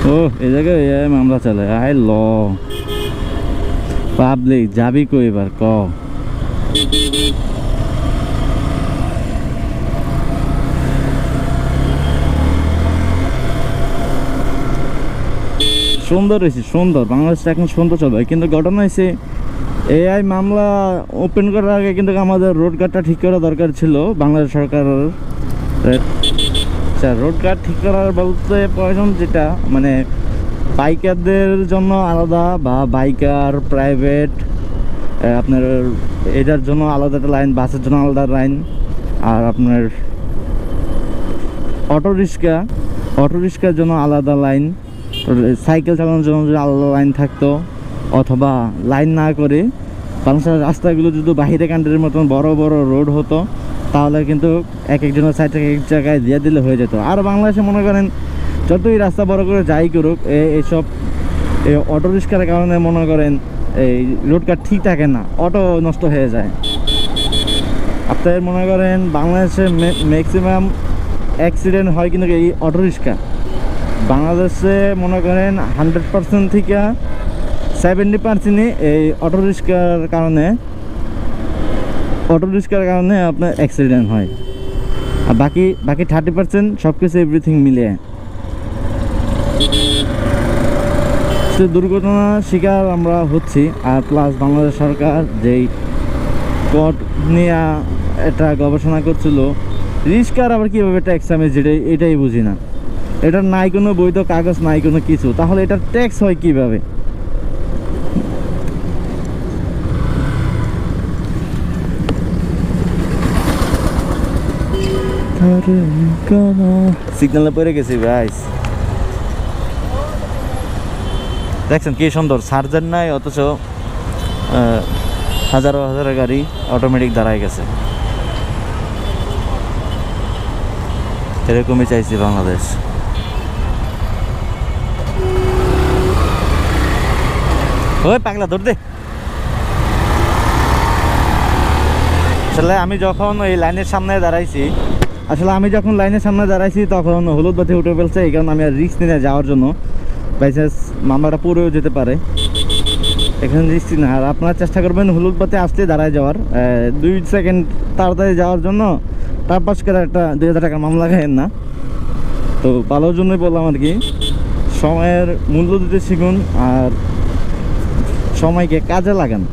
ও এই জায়গায় মামলা চলে। আই ল পাবলিক যাবি কই এবার ক? সুন্দর হয়েছে, সুন্দর। বাংলাদেশটা এখন সুন্দর চলবে, কিন্তু ঘটনা হয়েছে এআই মামলা ওপেন করার আগে কিন্তু আমাদের রোড গার্ডটা ঠিক করা দরকার ছিল বাংলাদেশ সরকারের। আচ্ছা, রোড গার্ড ঠিক করার বলতে প্রয়োজন যেটা মানে বাইকারদের জন্য আলাদা, বা বাইকার প্রাইভেট আপনার এটার জন্য আলাদা একটা লাইন, বাসের জন্য আলাদা লাইন, আর আপনার অটো রিক্সার জন্য আলাদা লাইন, সাইকেল চালানোর জন্য যদি আলাদা লাইন থাকতো, অথবা লাইন না করে বাংলাদেশের রাস্তাগুলো যদি বাহিরে কান্ট্রির মতন বড় বড় রোড হতো, তাহলে কিন্তু এক একজনের সাইড থেকে এক জায়গায় দিয়ে দিলে হয়ে যেত। আর বাংলাদেশে মনে করেন যতই রাস্তা বড় করে যাই করুক, এইসব অটো রিক্সার কারণে মনে করেন এই রোড কাট ঠিক থাকে না, অটো নষ্ট হয়ে যায়। আপনার মনে করেন বাংলাদেশে ম্যাক্সিমাম অ্যাক্সিডেন্ট হয় কিন্তু এই অটো রিক্সা। বাংলাদেশে মনে করেন 100% থেকে 70%ই এই অটো রিক্সার কারণে আপনার অ্যাক্সিডেন্ট হয়। আর বাকি 30% সব কিছু এভরিথিং মিলে দুর্ঘটনার শিকার আমরা হচ্ছি। আর প্লাস বাংলাদেশ সরকার যেই কোর্ট নিয়ে এটা গবেষণা করছিল, রিক্সার আবার কীভাবে ট্যাক্স আমি এটাই বুঝি না। এটার নাই কোনো বৈধ কাগজ, নাই কোনো কিছু, তাহলে এটার ট্যাক্স হয় কীভাবে? সিগনালে পড়ে গেছি ভাই। দেখছেন কি সুন্দর, চার্জার নাই, অথচ হাজারো হাজারো গাড়ি অটোমেটিক দাঁড়ায় গেছে। এরকমই চাইছি বাংলাদেশ। ওই পাগলা ধর দে। আসলে আমি যখন লাইনের সামনে দাঁড়াইছি তখন হলুদ বাতি উঠে ফেলছে। এই কারণে আমি আর রিস্ক নিয়ে যাওয়ার জন্য, বাইচান্স মামলাটা পড়েও যেতে পারে, এখানে রিস্ক না। আর আপনারা চেষ্টা করবেন হলুদ বাতি আসলে দাঁড়ায় যাওয়ার, 2 সেকেন্ড তাড়াতাড়ি যাওয়ার জন্য। তার পাশ করে একটা 2000 টাকা মামলা খায়েন না। তো ভালোর জন্যই বললাম আর কি, সময়ের মূল্য দিতে শিখুন আর সময়কে কাজে লাগান।